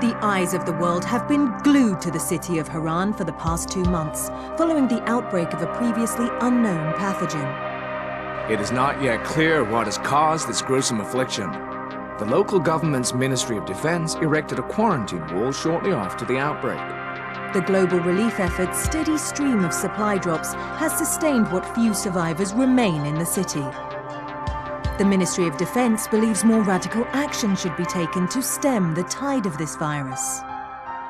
The eyes of the world have been glued to the city of Haran for the past 2 months, following the outbreak of a previously unknown pathogen. It is not yet clear what has caused this gruesome affliction. The local government's Ministry of Defense erected a quarantine wall shortly after the outbreak. The global relief effort's steady stream of supply drops has sustained what few survivors remain in the city. The Ministry of Defense believes more radical action should be taken to stem the tide of this virus.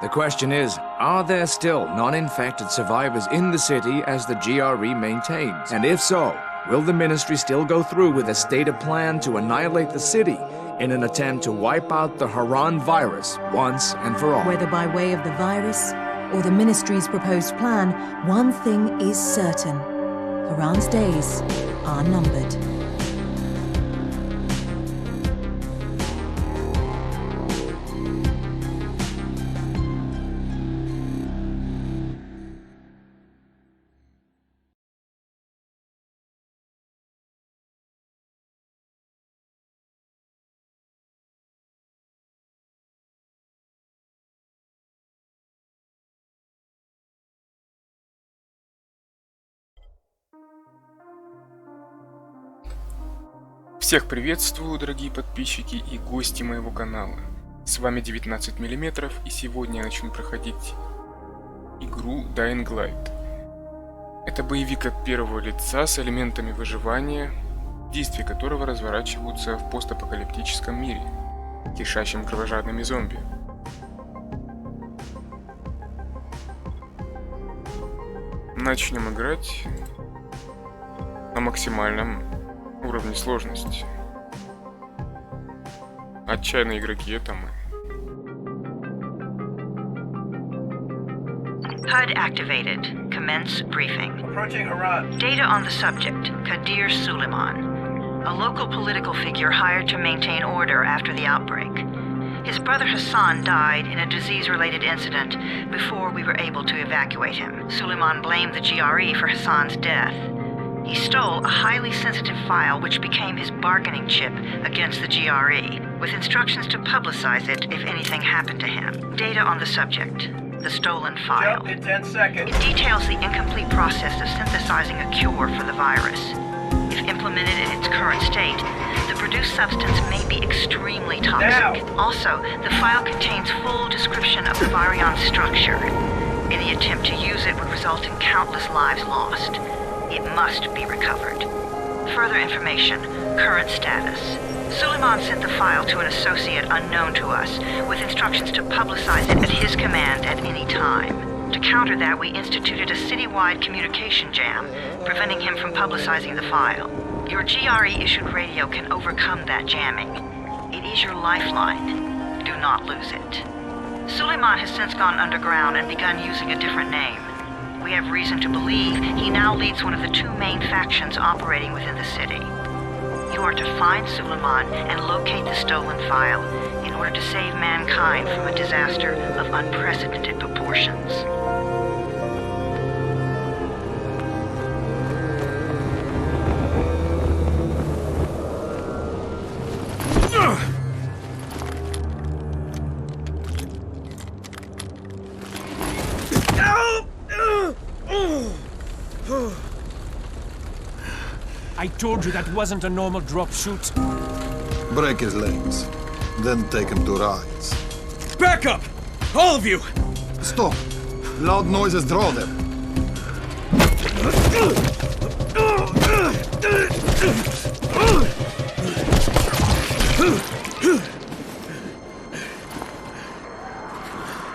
The question is, are there still non-infected survivors in the city as the GRE maintains? And if so, will the ministry still go through with a stated plan to annihilate the city in an attempt to wipe out the Haran virus once and for all? Whether by way of the virus or the ministry's proposed plan, one thing is certain. Haran's days are numbered. Всех приветствую, дорогие подписчики и гости моего канала. С вами 19 мм, и сегодня я начну проходить игру Dying Light. Это боевик от первого лица с элементами выживания, действия которого разворачиваются в постапокалиптическом мире, кишащем кровожадными зомби. Начнем играть на максимальном уровне сложности. Отчаянные игроки — это мы. HUD activated. Commence briefing. Approaching Haran. Data on the subject, Kadir Suleiman, a local political figure hired to maintain order after the outbreak. His brother Hassan died in a disease-related incident before we were able to evacuate him. Suleiman blamed the GRE for Hassan's death. He stole a highly sensitive file which became his bargaining chip against the GRE, with instructions to publicize it if anything happened to him. Data on the subject, the stolen file. Jump in 10 seconds. It details the incomplete process of synthesizing a cure for the virus. If implemented in its current state, the produced substance may be extremely toxic. Now. Also, the file contains full description of the virion's structure. Any attempt to use it would result in countless lives lost. It must be recovered. Further information, current status. Suleiman sent the file to an associate unknown to us, with instructions to publicize it at his command at any time. To counter that, we instituted a citywide communication jam, preventing him from publicizing the file. Your GRE-issued radio can overcome that jamming. It is your lifeline. Do not lose it. Suleiman has since gone underground and begun using a different name. We have reason to believe he now leads one of the 2 main factions operating within the city. You are to find Suleiman and locate the stolen file in order to save mankind from a disaster of unprecedented proportions. I told you that wasn't a normal drop shoot. Break his legs, then take him to rides. Back up! All of you! Stop! Loud noises draw them.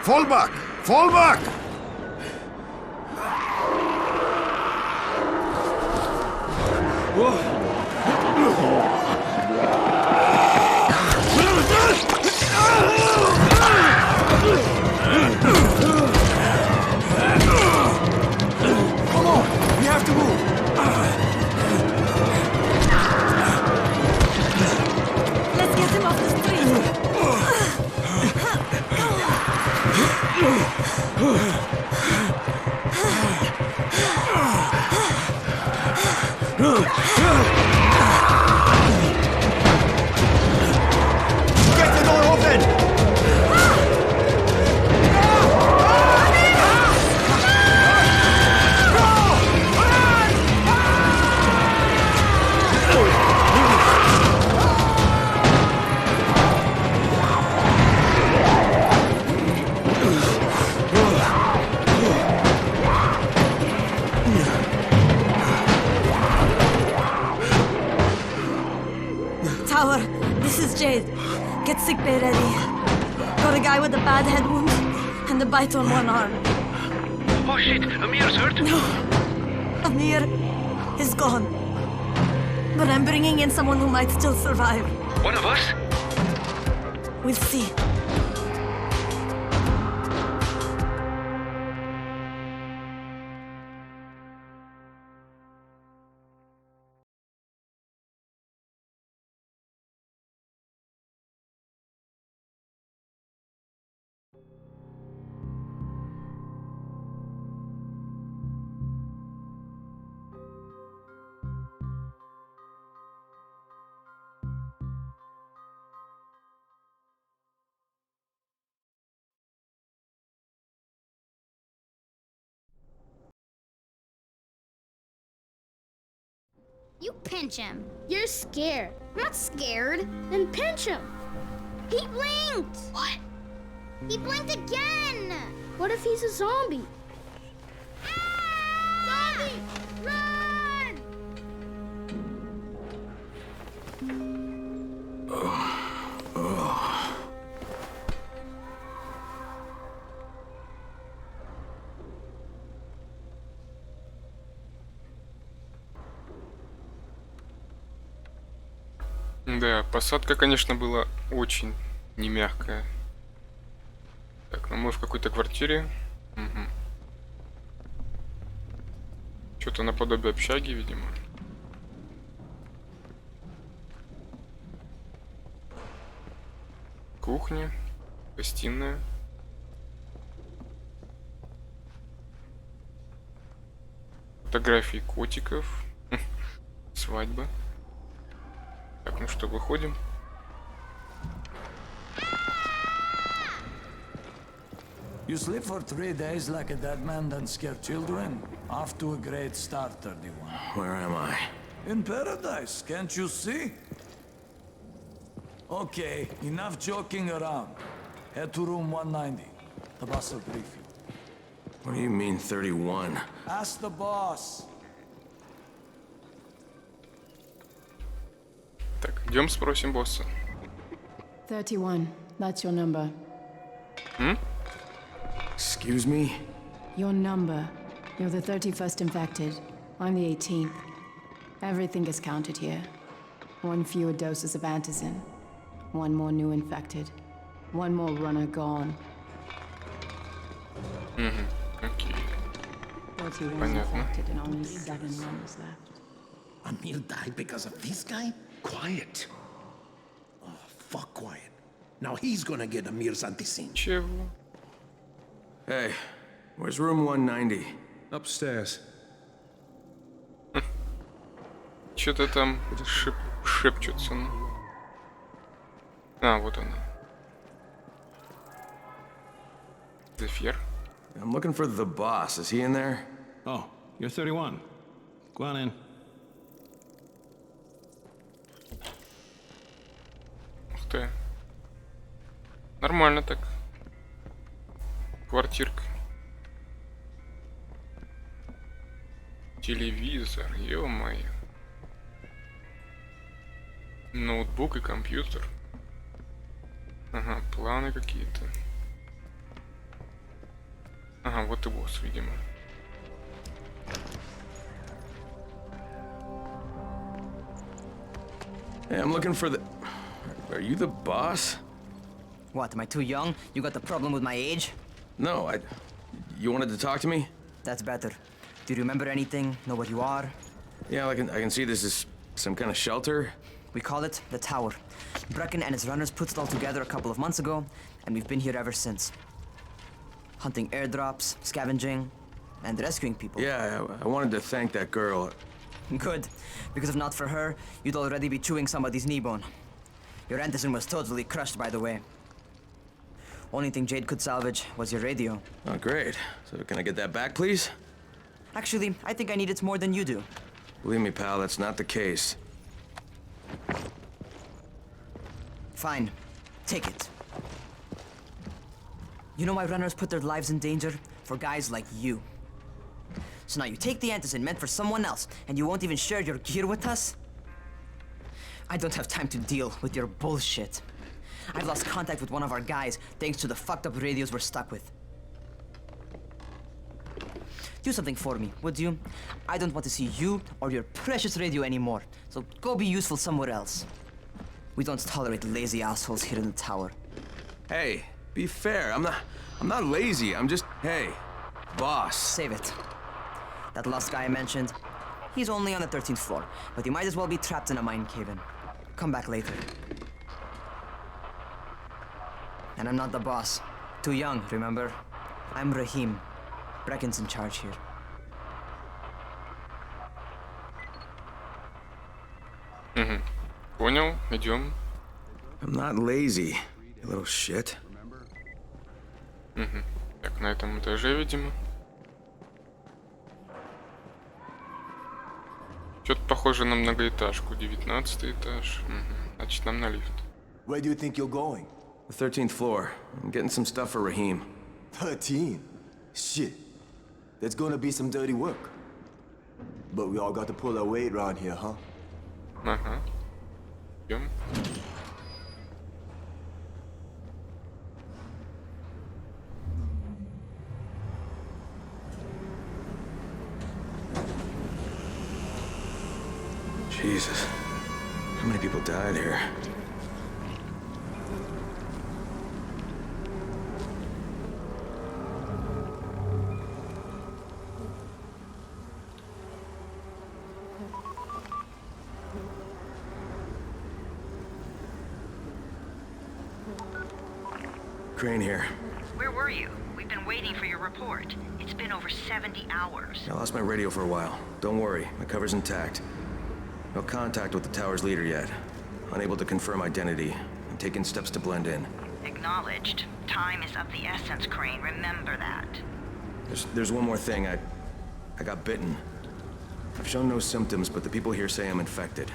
Fall back! Fall back! Come on! We have to move! Let's get him off the street! Get the door open! X-ray ready. Got a guy with a bad head wound and a bite on one arm. Oh shit, Amir's hurt? No, Amir is gone. But I'm bringing in someone who might still survive. One of us? We'll see. You pinch him. You're scared. I'm not scared. Then pinch him. He blinked. What? He blinked again. What if he's a zombie? Ah! Zombie! Run! Да, посадка, конечно, была очень не мягкая. Так, ну мы в какой-то квартире. Угу. Что-то наподобие общаги, видимо. Кухня, гостиная. Фотографии котиков. Свадьба. Так, ну что, выходим. You sleep for 3 days like a dead man, then scare children? Off to a great start, 31. Where am I? In paradise, can't you see? Okay, enough joking around. Head to room 190. The boss will brief you. What do you mean, 31? Ask the boss. Так, идем спросим босса. 31, that's your number. Excuse me? Your number. You're the 31st infected. I'm the 18th. Everything is counted here. 1 fewer doses of antizin. 1 more new infected. 1 more runner gone. Окей. 31 Понятно. infected and only 7 runners left. Amir died because of this guy? Quiet. Oh, fuck quiet. Now he's gonna get Amir's antizin. Чего? Hey, where's room 190? Upstairs. Что-то там шепчутся. А, вот она. Зефир. I'm looking for the boss. Is he in there? Oh, you're 31. Go on in. Ух ты. Нормально так. Квартирка. Телевизор, ё-моё. Ноутбук и компьютер. Ага, планы какие-то. Ага, вот и босс, видимо. Hey, I'm looking for the... Are you the boss? What, am I too young? You got the problem with my age? No, You wanted to talk to me? That's better. Do you remember anything? Know what you are? Yeah, I can see this is some kind of shelter. We call it the Tower. Brecken and his runners put it all together a couple of months ago, and we've been here ever since. Hunting airdrops, scavenging, and rescuing people. Yeah, I wanted to thank that girl. Good, because if not for her, you'd already be chewing somebody's knee bone. Your antizin was totally crushed, by the way. Only thing Jade could salvage was your radio. Oh, great. So can I get that back, please? Actually, I think I need it more than you do. Believe me, pal, that's not the case. Fine. Take it. You know why runners put their lives in danger? For guys like you. So now you take the antizin meant for someone else, and you won't even share your gear with us? I don't have time to deal with your bullshit. I've lost contact with one of our guys thanks to the fucked up radios we're stuck with. Do something for me, would you? I don't want to see you or your precious radio anymore, so go be useful somewhere else. We don't tolerate lazy assholes here in the tower. Hey, be fair. I'm not lazy. I'm just, hey, boss. Save it. That last guy I mentioned, he's only on the 13th floor, but he might as well be trapped in a mine cave-in. Come back later. And I'm not the boss. Too young, remember? I'm Rahim. Brecken's in charge here. Понял, идем. I'm not lazy, you little shit. Так, на этом этаже, видимо. Что-то похоже на многоэтажку. 19-й этаж. Значит, нам на лифт. Where do you think you're going? The 13th floor. I'm getting some stuff for Rahim. 13? Shit. There's gonna be some dirty work. But we all got to pull our weight around here, huh? Ага. Идем. Jesus. How many people died here? Crane here. Where were you? We've been waiting for your report. It's been over 70 hours. I lost my radio for a while. Don't worry, my cover's intact. No contact with the tower's leader yet. Unable to confirm identity. I'm taking steps to blend in. Acknowledged. Time is of the essence, Crane. Remember that. There's one more thing. I got bitten. I've shown no symptoms, but the people here say I'm infected.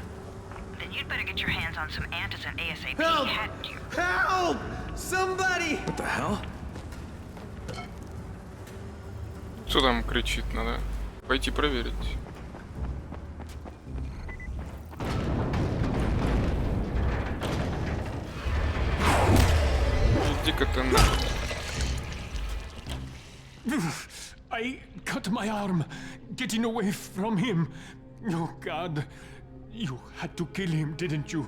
Then you'd better get your hands on some antizin ASAP. Help! Hadn't you? Help! Somebody! What the hell? Что там кричит? Надо пойти проверить. Иди-ка ты на... I cut my arm getting away from him. Oh, God. You had to kill him, didn't you?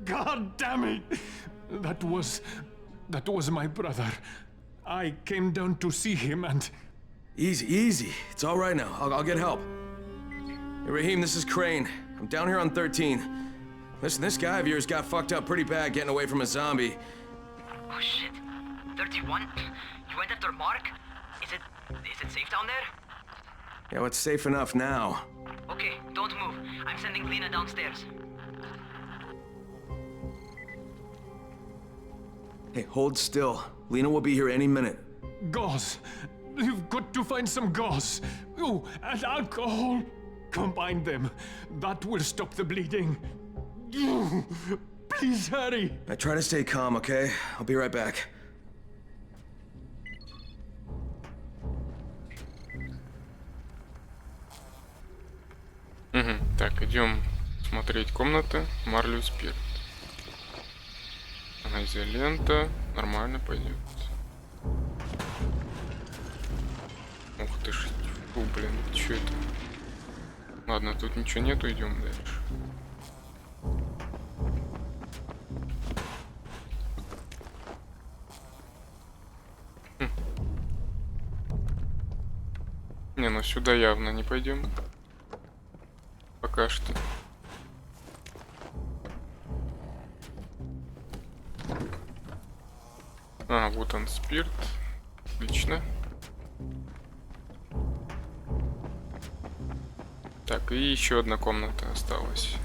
God damn it! That was my brother. I came down to see him and... Easy. It's all right now. I'll get help. Hey, Rahim, this is Crane. I'm down here on 13. Listen, this guy of yours got fucked up pretty bad getting away from a zombie. Oh shit. 31? You went after Mark? Is it safe down there? Yeah, well, it's safe enough now. Okay, don't move. I'm sending Lena downstairs. Hey, hold still. Lena will be here any minute. Gauze. You've got to find some gauze. Oh, and alcohol. Combine them. That will stop the bleeding. Please hurry. I try to stay calm, okay? I'll be right back. Так, идем смотреть комнаты. Марлю спирт. Ага, изолента. Нормально пойдет. Ух ты ж. Фу, блин, что это? Ладно, тут ничего нету, идем дальше. Не, ну сюда явно не пойдем. Пока что. А, вот он, спирт. Отлично. Так, и еще одна комната осталась.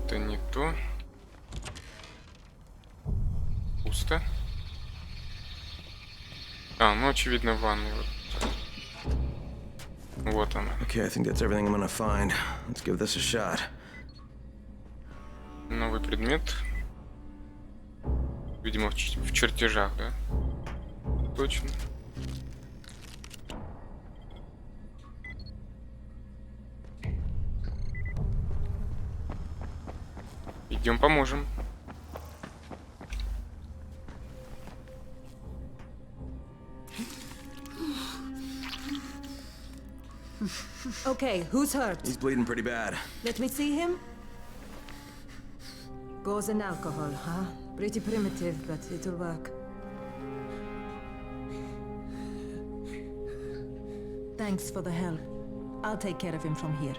Это не то. Пусто. А, ну очевидно в ванной. Вот она. Okay, I think that's everything I'm gonna find. Let's give this a shot. Новый предмет. Видимо, в чертежах, да? Точно. Пойдем поможем. Okay, who's hurt? He's bleeding pretty bad. Let me see him. Gauze and alcohol, huh? Pretty primitive, but it'll work. Thanks for the help. I'll take care of him from here.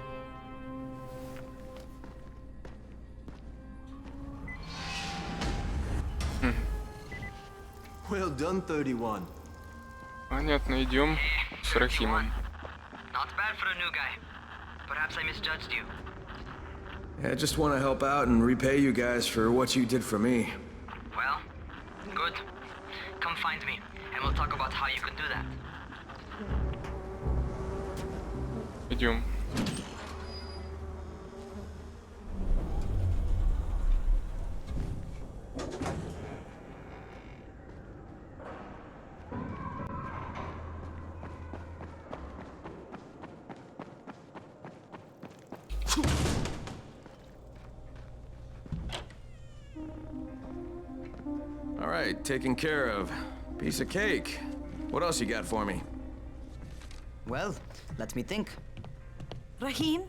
Well done, 31. Понятно, идем с Рахимом. Not bad for a new guy. Perhaps I misjudged you. Yeah, I just want to help out and repay you guys for what you did for me. Well, good. Come find me, and we'll talk about how you can do that. Идем. All right, taken care of. Piece of cake. What else you got for me? Well, let me think. Rahim,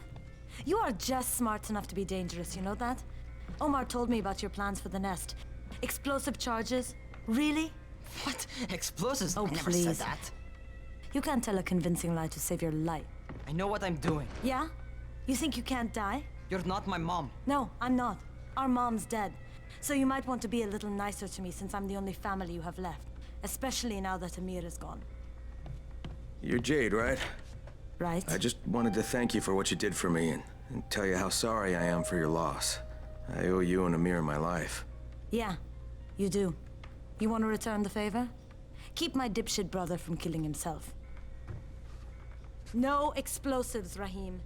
you are just smart enough to be dangerous, you know that? Omar told me about your plans for the nest. Explosive charges? Really? What? Explosives? Oh, I never please. said that. You can't tell a convincing lie to save your life. I know what I'm doing. Yeah? You think you can't die? You're not my mom. No, I'm not. Our mom's dead. So you might want to be a little nicer to me since I'm the only family you have left. Especially now that Amir is gone. You're Jade, right? Right. I just wanted to thank you for what you did for me and tell you how sorry I am for your loss. I owe you and Amir my life. Yeah, you do. You want to return the favor? Keep my dipshit brother from killing himself. No explosives, Rahim.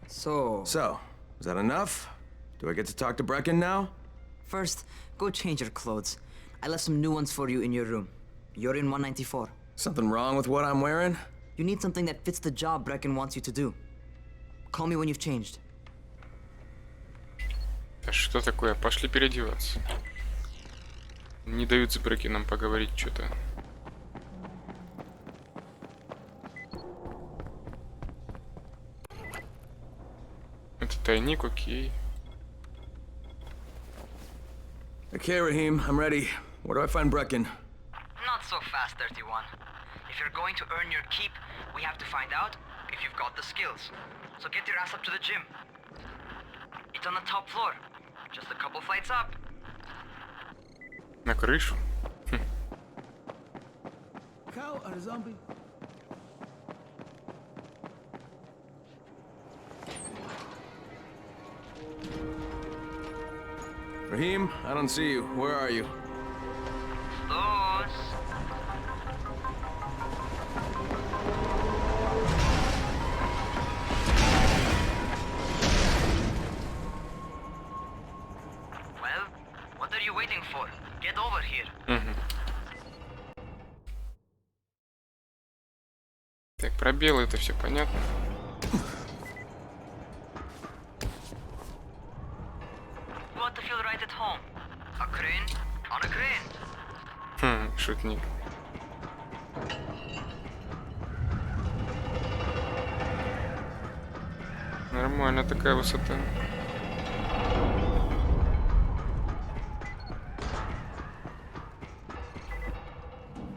So, is that enough? Do I get to talk to Brecken now? First, go change your clothes. I left some new ones for you in your room. You're in 194. Something wrong with what I'm wearing? You need something that fits the job Brecken wants you to do. Call me when you've changed. А что такое? Пошли переодеваться. Не дают с Брекеном поговорить что-то. Это тайник, окей. Okay, Rahim, I'm ready. Where do I find Brecken? Not so fast, 31. If you're going to earn your keep, we have to find out if you've got the skills. So get your ass up to the gym. It's on the top floor. Just a couple flights up. На крышу? Cow or a zombie? Rahim, I don't see you. Where are you? Those. Well, what are you waiting for? Get over here. Так, пробелы, это все понятно. You want to feel right at home? A crane on a crane. Шутник. Нормально такая высота.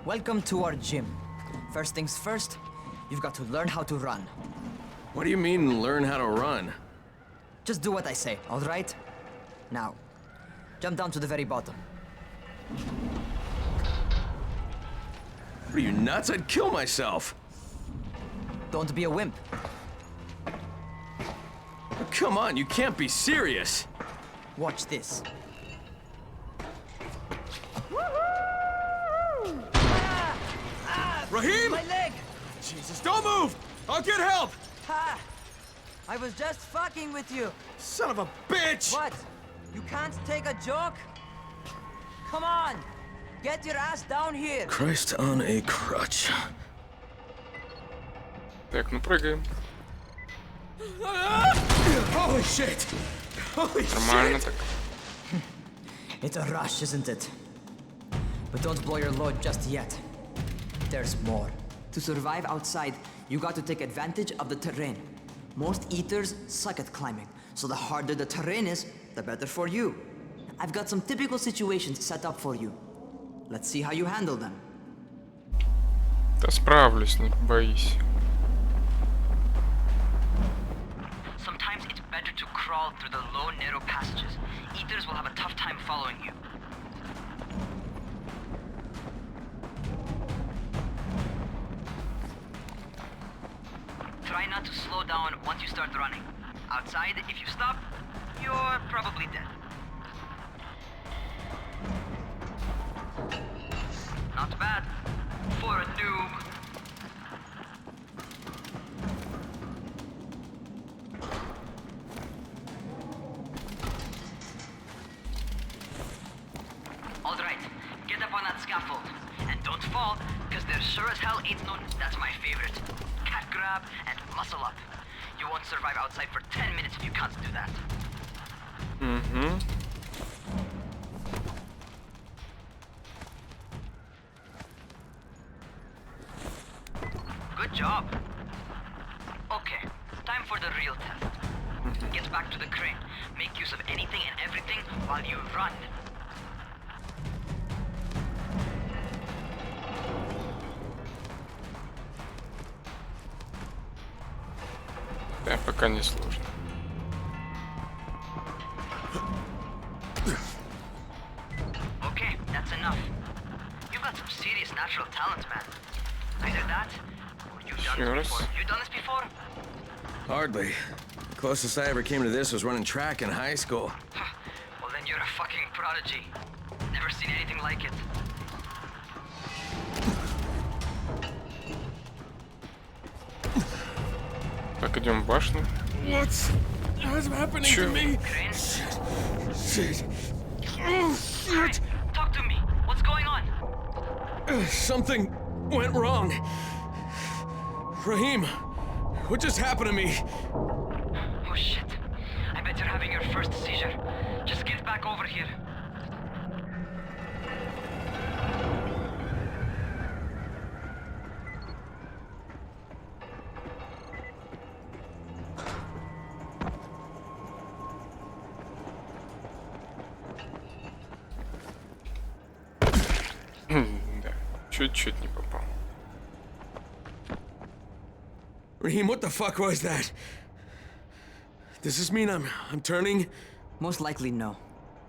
Welcome to our gym. First things first, you've got to learn how to run. What do you mean, learn how to run? Just do what I say, all right? Now, jump down to the very bottom. What are you, nuts? I'd kill myself. Don't be a wimp. Come on, you can't be serious. Watch this. Rahim! My leg! Jesus, don't move! I'll get help! Ha! I was just fucking with you. Son of a bitch! What? You can't take a joke? Come on! Get your ass down here! Christ on a crutch. Так, ну прыгаем. Holy shit! Holy Нормально shit! так. It's a rush, isn't it? But don't blow your load just yet. There's more. To survive outside, you got to take advantage of the terrain. Most eaters suck at climbing, so the harder the terrain is, the better for you. I've got some typical situations set up for you. Let's see how you handle them. Да справлюсь, не боись. Sometimes it's better to crawl through the low, narrow passages. Eaters will have a tough time following you. Try not to slow down once you start running. Outside, if you stop, you're probably dead. Not bad for a noob. All right, get up on that scaffold. And don't fall, because there sure as hell ain't no... That's my favorite. Cat grab and muscle up. You won't survive outside for 10 minutes if you can't do that. Mm-hmm. Good job. Okay, time for the real test. Get back to the crane. Make use of anything and everything while you run. Да, пока не сложно. Okay, that's enough. You've got some serious natural talent, man. Either that, or you've done this before. You done this before? Hardly. The closest I ever came to this was running track in high school. Well, then you're a fucking prodigy. Never seen anything like it. Так, идем в башню. What's happening to me? Shit. Oh, shit. Talk to me. What's going on? Something went wrong. Raheem, what just happened to me? Oh shit. I bet you're having your first seizure. Just get back over here. Да, чуть-чуть не попал. Raheem, what the fuck was that? Does this mean I'm turning? Most likely no.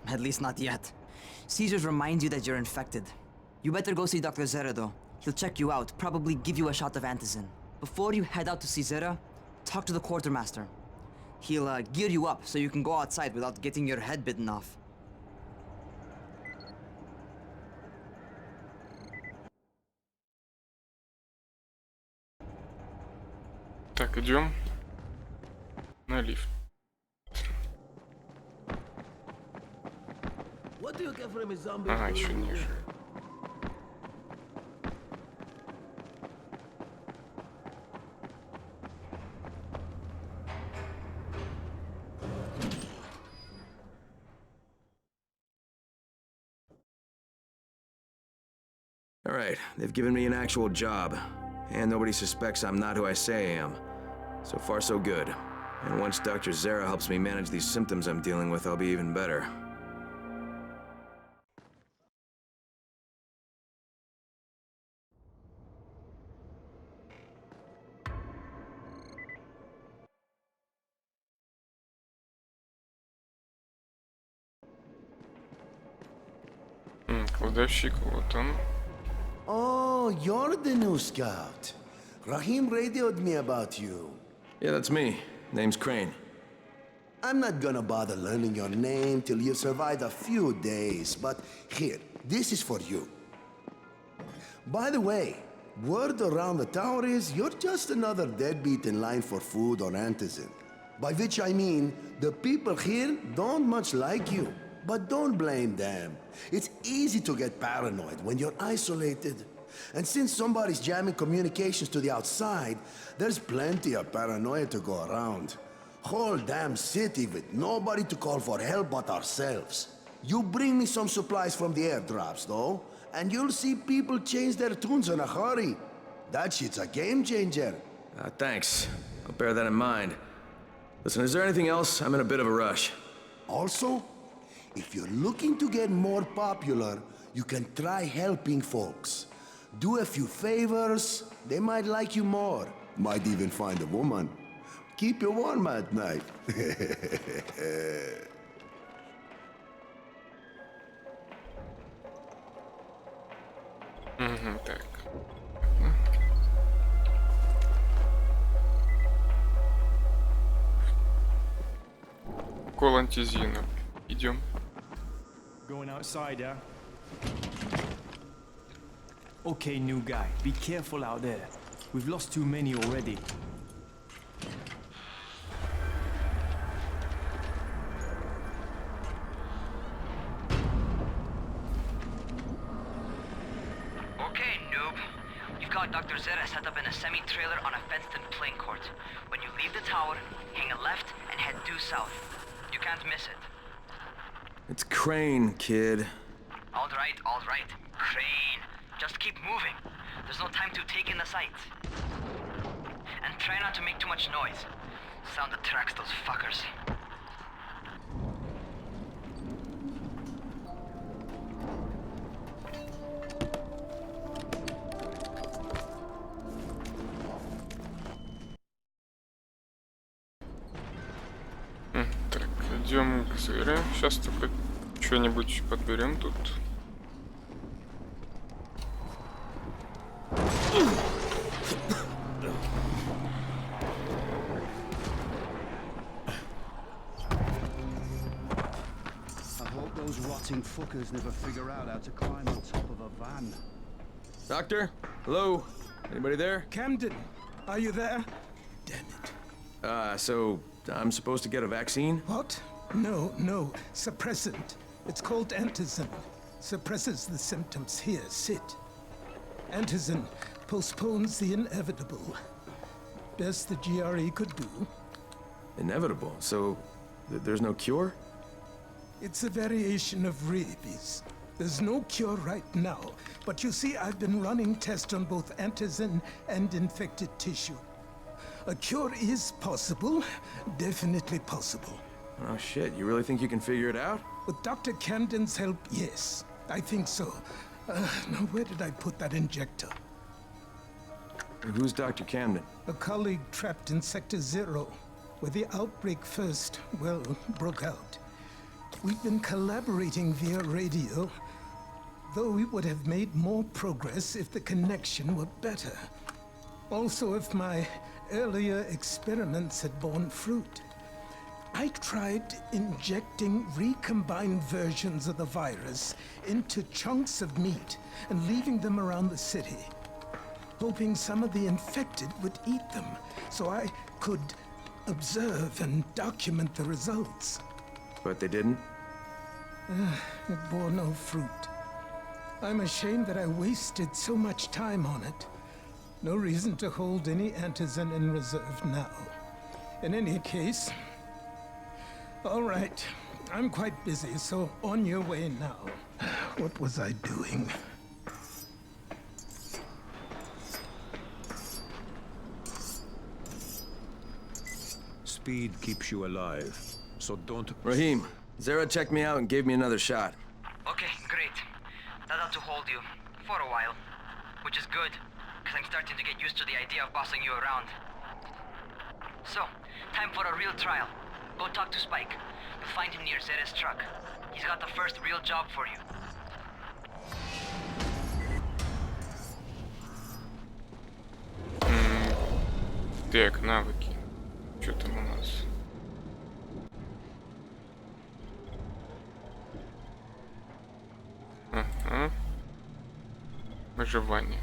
At least not yet. Seizures remind you that you're infected. You better go see Dr. Zera though. He'll check you out, probably give you a shot of antizin. Before you head out to see Zera, talk to the quartermaster. He'll gear you up so you can go outside without getting your head bitten off. Так, идем на лифт. Ага, еще ниже. All right, they've given me an actual job. And nobody suspects I'm not who I say I am. So far, so good. And once Dr. Zera helps me manage these symptoms I'm dealing with, I'll be even better. Кладовщик, вот он. Oh, you're the new scout. Raheem radioed me about you. Yeah, that's me. Name's Crane. I'm not gonna bother learning your name till you've survived a few days, but here, this is for you. By the way, word around the tower is you're just another deadbeat in line for food or antizin. By which I mean, the people here don't much like you. But don't blame them. It's easy to get paranoid when you're isolated. And since somebody's jamming communications to the outside, there's plenty of paranoia to go around. Whole damn city with nobody to call for help but ourselves. You bring me some supplies from the airdrops, though, and you'll see people change their tunes in a hurry. That shit's a game changer. Thanks. I'll bear that in mind. Listen, is there anything else? I'm in a bit of a rush. Also, if you're looking to get more popular, you can try helping folks. Do a few favors, they might like you more. Might even find a woman. Keep you warm at night. Так. Укол антизина. Идем. Going outside, yeah? Okay, new guy. Be careful out there. We've lost too many already. Okay, noob. You've got Dr. Zera set up in a semi-trailer on a fenced-in playing court. When you leave the tower, hang a left and head due south. You can't miss it. It's Crane, kid. All right. Crane. Just keep moving. There's no time to take in the sights. And try not to make too much noise. Sound attracts those fuckers. Так, идем к Зере. Сейчас только что-нибудь подберем тут. Those rotting fuckers never figure out how to climb on top of a van. Doctor? Hello? Anybody there? Camden, are you there? So I'm supposed to get a vaccine? What? No. Suppressant. It's called antizin. Suppresses the symptoms. Here, sit. Antizin postpones the inevitable. Best the GRE could do. Inevitable? So there's no cure? It's a variation of rabies. There's no cure right now, but you see, I've been running tests on both antizin and infected tissue. A cure is possible, definitely possible. Oh shit, you really think you can figure it out? With Dr. Camden's help, yes, I think so. Now where did I put that injector? Who's Dr. Camden? A colleague trapped in Sector 0, where the outbreak first, broke out. We've been collaborating via radio, though we would have made more progress if the connection were better. Also, if my earlier experiments had borne fruit. I tried injecting recombined versions of the virus into chunks of meat and leaving them around the city, hoping some of the infected would eat them so I could observe and document the results. But they didn't? It bore no fruit. I'm ashamed that I wasted so much time on it. No reason to hold any antizin in reserve now. In any case, all right, I'm quite busy, so on your way now. What was I doing? Speed keeps you alive, so don't... Rahim, Zara checked me out and gave me another shot. Okay, great. That ought to hold you. For a while. Which is good, because I'm starting to get used to the idea of bossing you around. So, time for a real trial. Go talk to Spike. You'll find him near Zera's truck. He's got the first real job for you. Так, навыки. Что там у нас? Ага. Выживание.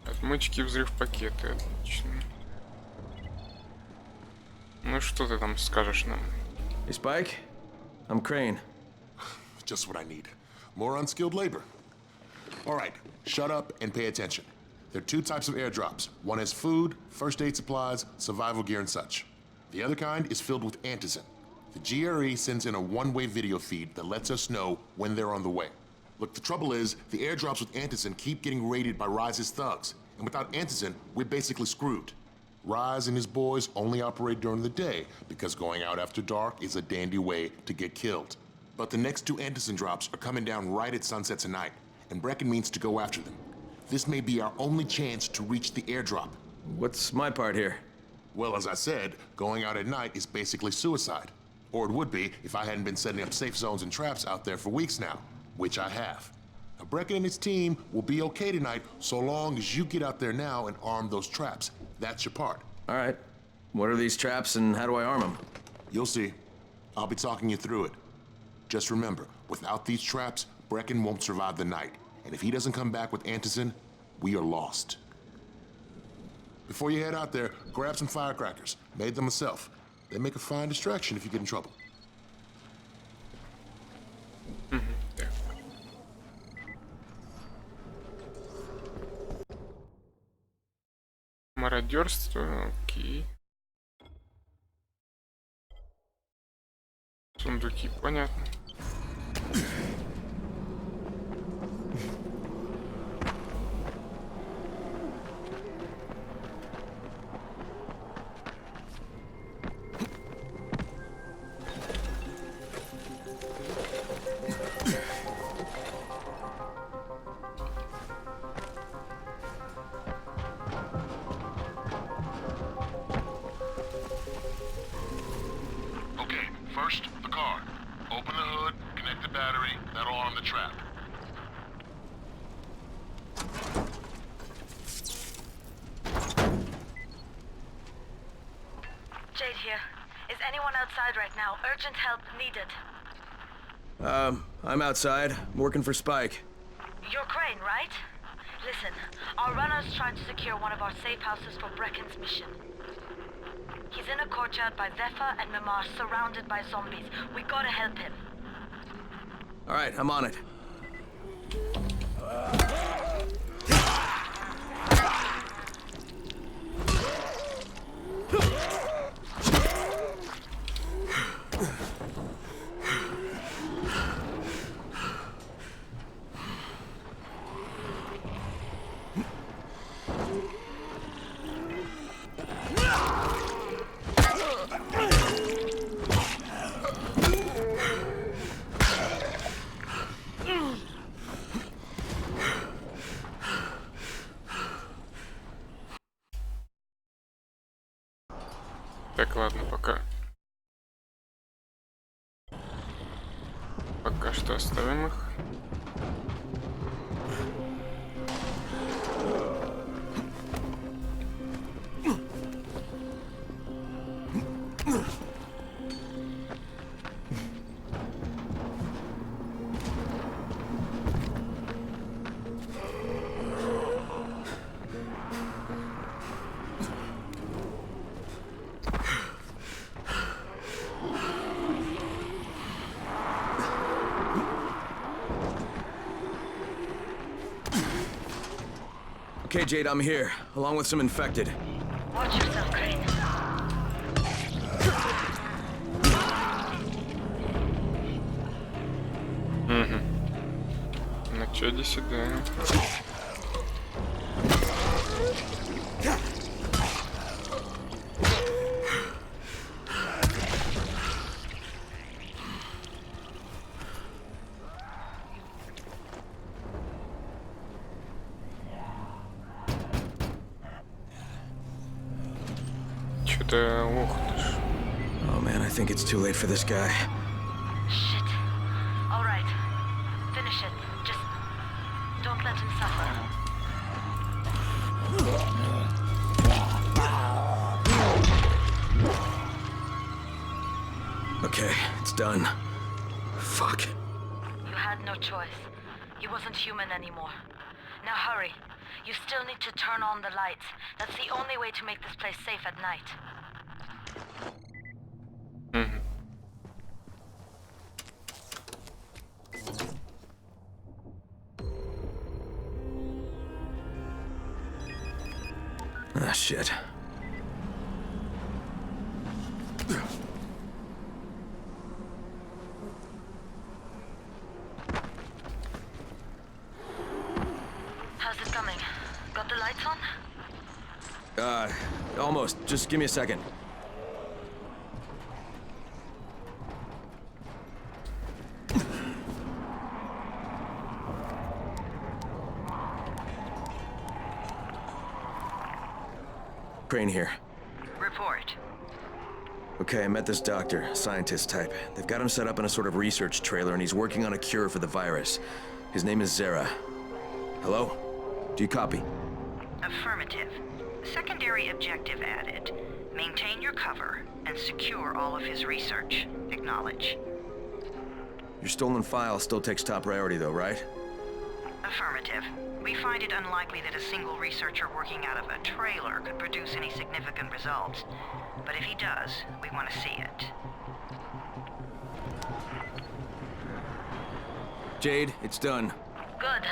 Отмычки, взрыв пакеты. Отлично. Ну что ты там скажешь нам? Hey Spike, I'm Crane. just what I need. More unskilled labor. All right, shut up and pay attention. There are two types of airdrops. One is food, first aid supplies, survival gear and such. The other kind is filled with antizin. The GRE sends in a one-way video feed that lets us know when they're on the way. Look, the trouble is, the airdrops with antizin keep getting raided by Rise's thugs. And without antizin, we're basically screwed. Rise and his boys only operate during the day because going out after dark is a dandy way to get killed. But the next two antizin drops are coming down right at sunset tonight, and Brecken means to go after them. This may be our only chance to reach the airdrop. What's my part here? Well, as I said, going out at night is basically suicide. Or it would be if I hadn't been setting up safe zones and traps out there for weeks now, which I have. Now, Brecken and his team will be okay tonight so long as you get out there now and arm those traps. That's your part. All right. What are these traps and how do I arm them? You'll see. I'll be talking you through it. Just remember, without these traps, Brecken won't survive the night. And if he doesn't come back with antizin, we are lost. Before you head out there, grab some firecrackers. Made them myself. They make a fine distraction if you get in trouble. Мародерство, окей. Сундуки, понятно. First, the car. Open the hood, connect the battery, that'll arm the trap. Jade here. Is anyone outside right now? Urgent help needed. I'm outside, working for Spike. You're Crane, right? Listen, our runner's trying to secure one of our safe houses for Brecken's mission. He's in a courtyard by Vefa and Mimar, surrounded by zombies. We gotta help him. All right, I'm on it. Так, ладно, пока что оставим их. Okay, Jade, I'm here, along with some infected. Watch yourself, Crane. Ну чё, иди сюда. Oh man, I think it's too late for this guy. Shit. All right. Finish it. Just don't let him suffer. Okay, it's done. Fuck. You had no choice. He wasn't human anymore. Now hurry. You still need to turn on the lights. That's the only way to make this place safe at night. Ah, shit. How's it coming? Got the lights on? Almost. Just give me a second. Crane here. Report. Okay, I met this doctor, scientist type. They've got him set up in a sort of research trailer, and he's working on a cure for the virus. His name is Zera. Hello? Do you copy? Affirmative. Secondary objective added. Maintain your cover and secure all of his research. Acknowledge. Your stolen file still takes top priority though, right? Affirmative. We find it unlikely that a single researcher working out of a trailer could produce any significant results. But if he does, we want to see it. Jade, it's done. Good.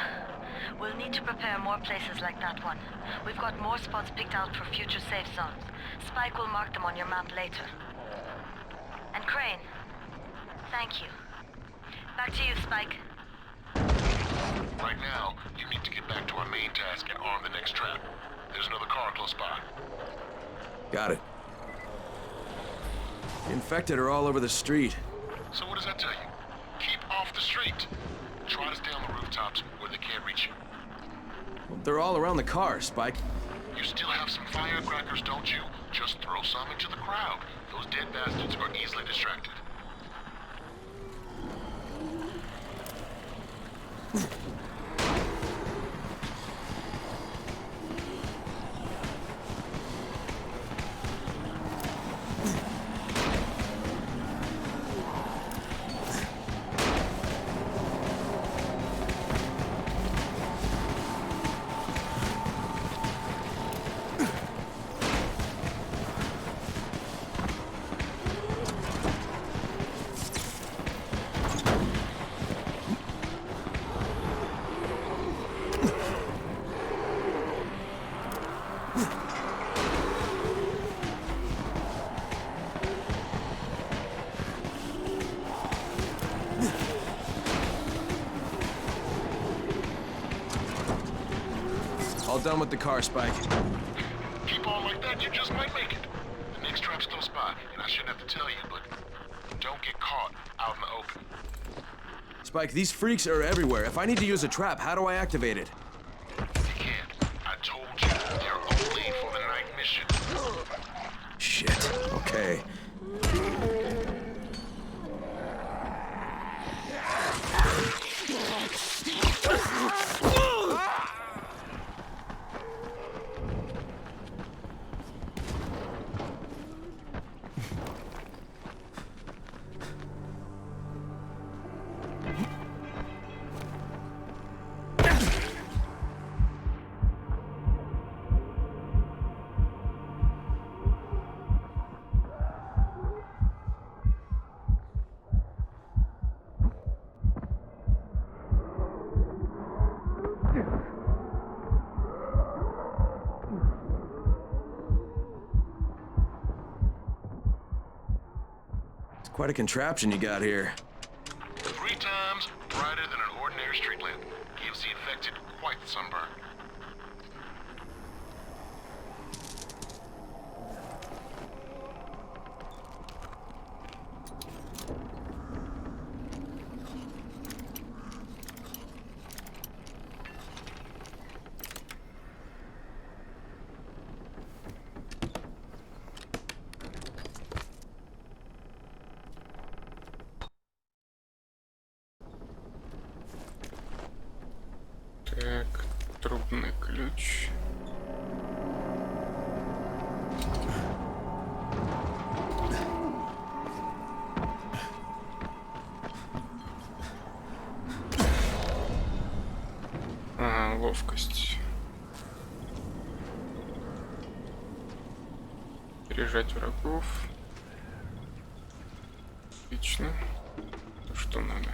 We'll need to prepare more places like that one. We've got more spots picked out for future safe zones. Spike will mark them on your map later. And Crane, thank you. Back to you, Spike. Right now, you need to get back to our main task and arm the next trap. There's another car close by. Got it. The infected are all over the street. So what does that tell you? Keep off the street. Try to stay on the rooftops where they can't reach you. Well, they're all around the car, Spike. You still have some firecrackers, don't you? Just throw some into the crowd. Those dead bastards are easily distracted. All done with the car, Spike. Keep on like that, you just might make it. The next trap's close by, and I shouldn't have to tell you, but don't get caught out in the open. Spike, these freaks are everywhere. If I need to use a trap, how do I activate it? You can't. I told you, they're only for the night mission. Shit. Okay. Quite a contraption you got here. 3 times brighter than an ordinary street lamp. Gives the infected quite the sunburn. Так, трубный ключ. Ага, ловкость. Пережать врагов. Отлично. То, что надо.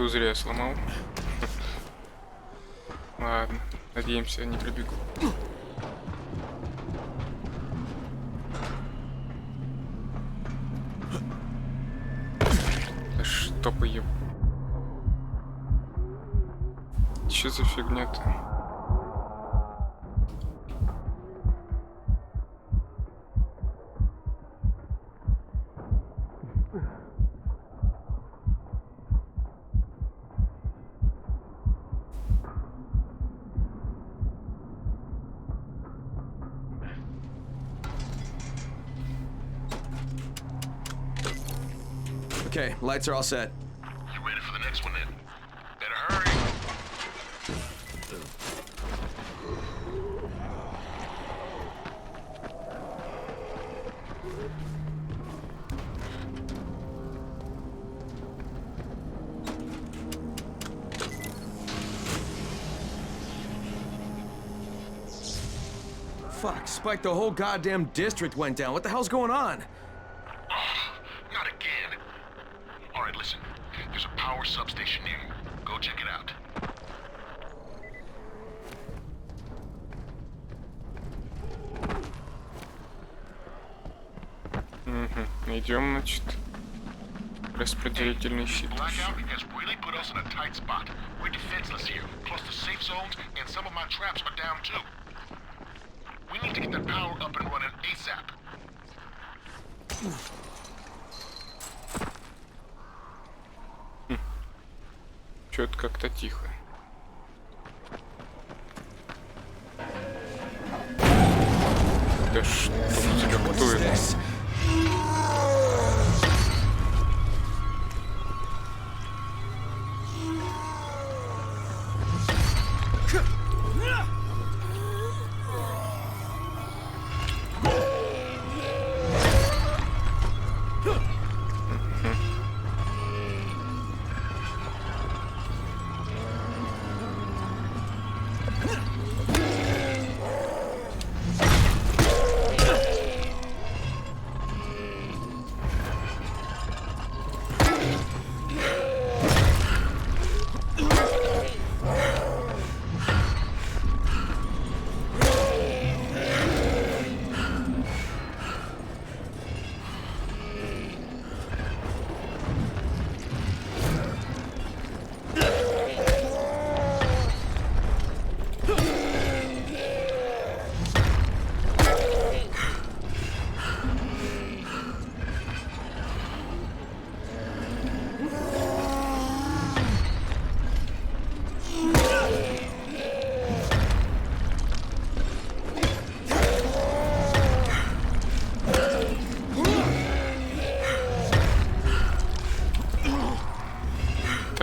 Походу зря я сломал. Ладно, надеемся, не пробегу. Да чтоб ее. Что за фигня-то? Okay, lights are all set. You ready for the next one then? Better hurry. Fuck, Spike, the whole goddamn district went down. What the hell's going on? Not again. All right, listen. There's a power substation near you. Go check it out. Идем, значит, распределительный щит. Blackout has really put us in a tight spot. We're defenseless here, plus the safe zones, and some of my traps are down too. We need to get that power up and running ASAP. Чё-то как-то тихо. Да что у тебя, кто это?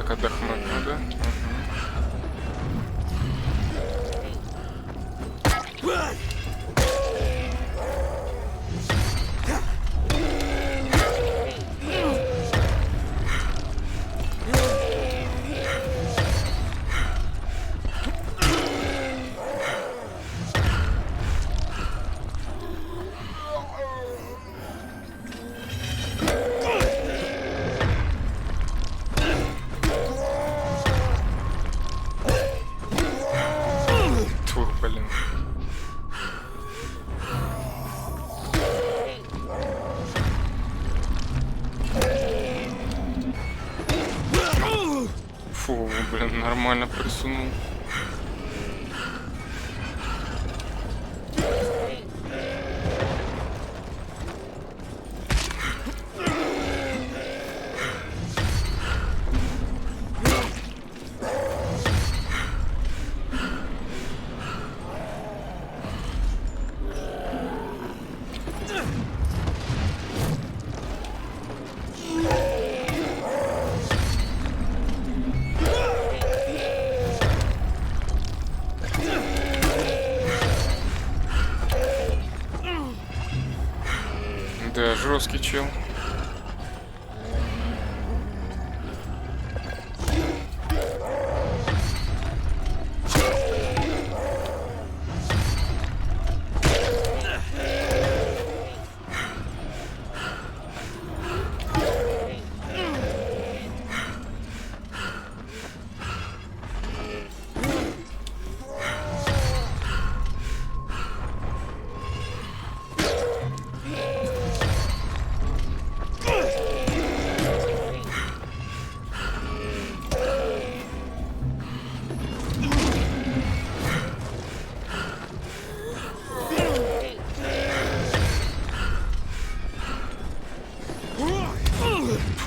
Отдохнуть надо. Фу, блин, нормально присунул. Да, жесткий чел.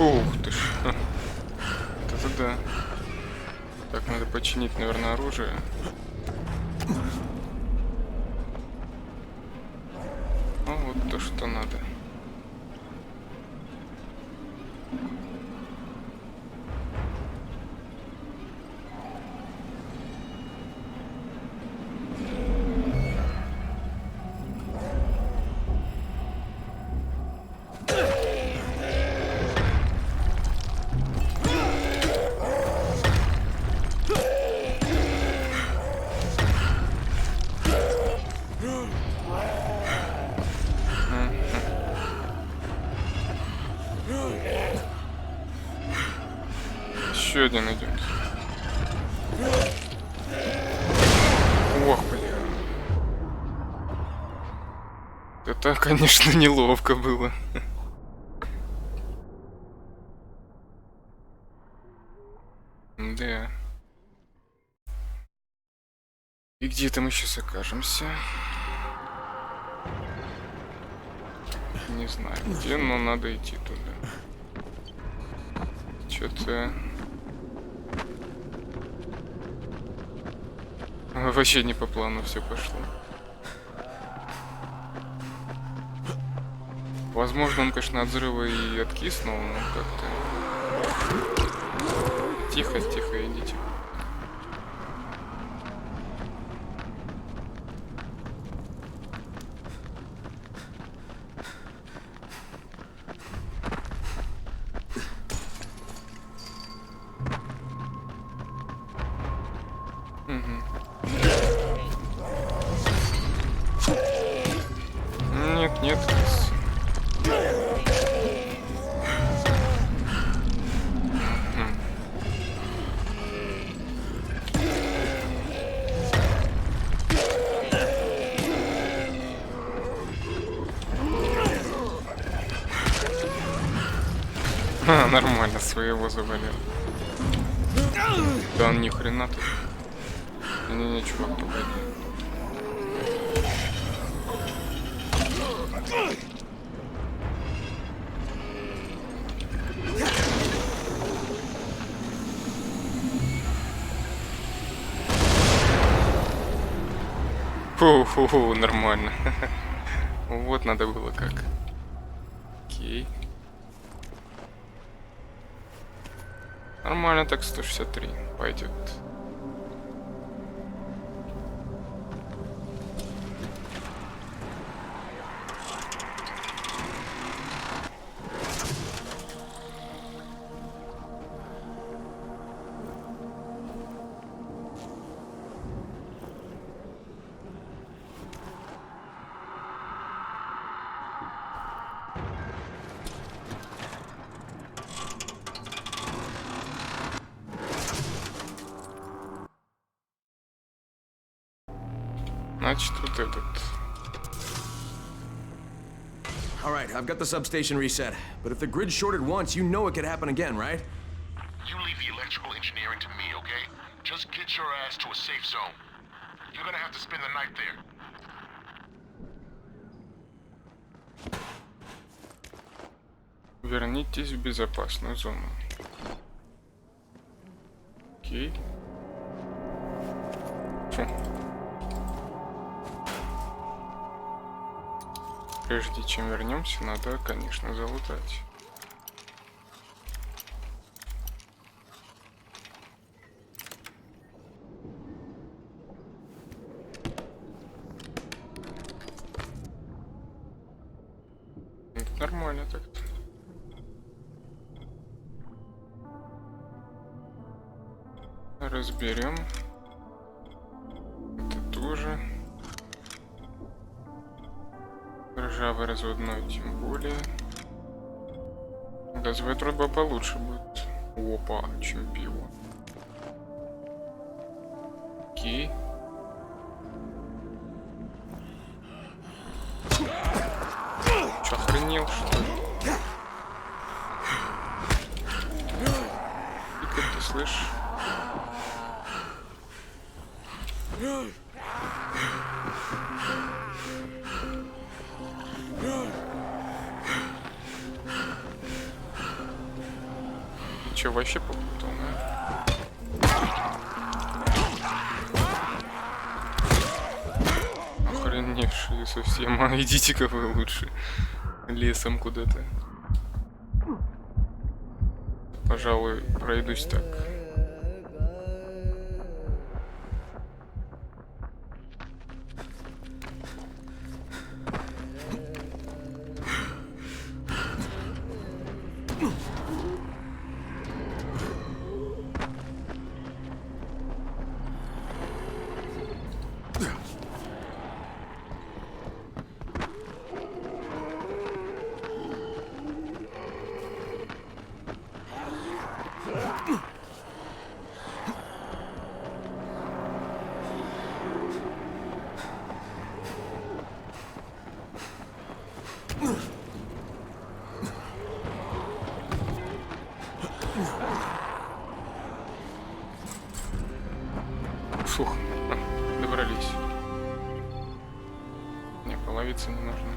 Фух ты ж. Это да. Так, надо починить, наверное, оружие. Ну вот то, что надо. Еще один идет. Ох, бля. Это, конечно, неловко было. Да. И где-то мы сейчас окажемся. Не знаю где, но надо идти туда. Что-то... Вообще не по плану все пошло. Возможно, он, конечно, от взрыва и откиснул, но как-то... Тихо, тихо, идите. Нет, нет. Нормально, своего завалил. Да он ни хрена тут. Не-не-не, чувак, погоди. Фу-фу-фу, нормально. Вот надо было как. Окей. Нормально так, 163 пойдет. Значит, вот этот. All right, I've got the substation reset, but if the grid shorted once, you know it could happen again, right? You leave the electrical engineering to me, okay? Just get your ass to a safe zone. You're gonna have to spend the night there. Вернитесь в безопасную зону. Окей. Фу. Прежде чем вернемся, надо, конечно, залутать. Это нормально так-то. Разберем. Это тоже. Ржавый разводной, тем более. Газовая труба получше будет. Опа, чемпион. Окей. Чё, охренел, что ли? И как ты слышишь? Че, вообще попутал, да? Охреневшие совсем. А идите-ка вы лучше лесом куда-то. Пожалуй, пройдусь так. Фух, добрались. Не, половиться не нужно.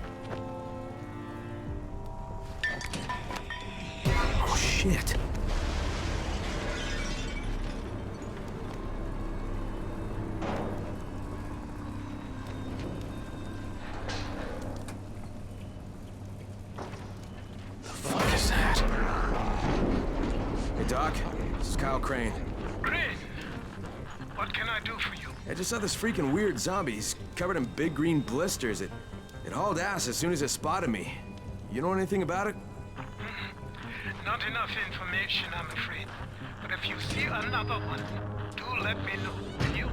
Oh shit. What is that? Hey Doc, this is Kyle Crane. Crane, what can I do for you? I just saw this freaking weird zombie. He's covered in big green blisters. It hauled ass as soon as it spotted me. You know anything about it? Not enough information, I'm afraid. But if you see another one, do let me know, will you?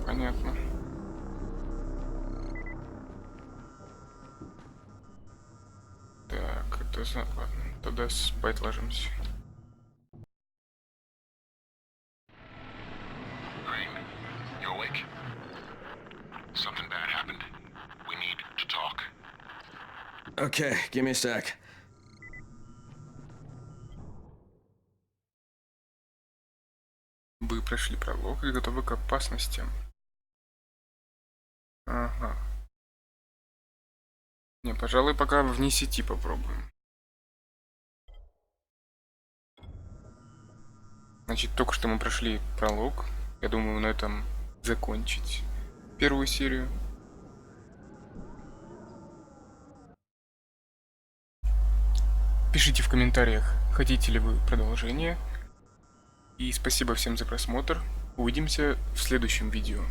Понятно. Так, это ладно. Тогда спать ложимся. Crane, you awake? Something bad happened. We need to talk. Okay, give me a sec. Вы прошли пролог и готовы к опасностям. Ага. Не, пожалуй, пока вне сети попробуем. Значит, только что мы прошли пролог. Я думаю, на этом закончить первую серию. Пишите в комментариях, хотите ли вы продолжение. И спасибо всем за просмотр. Увидимся в следующем видео.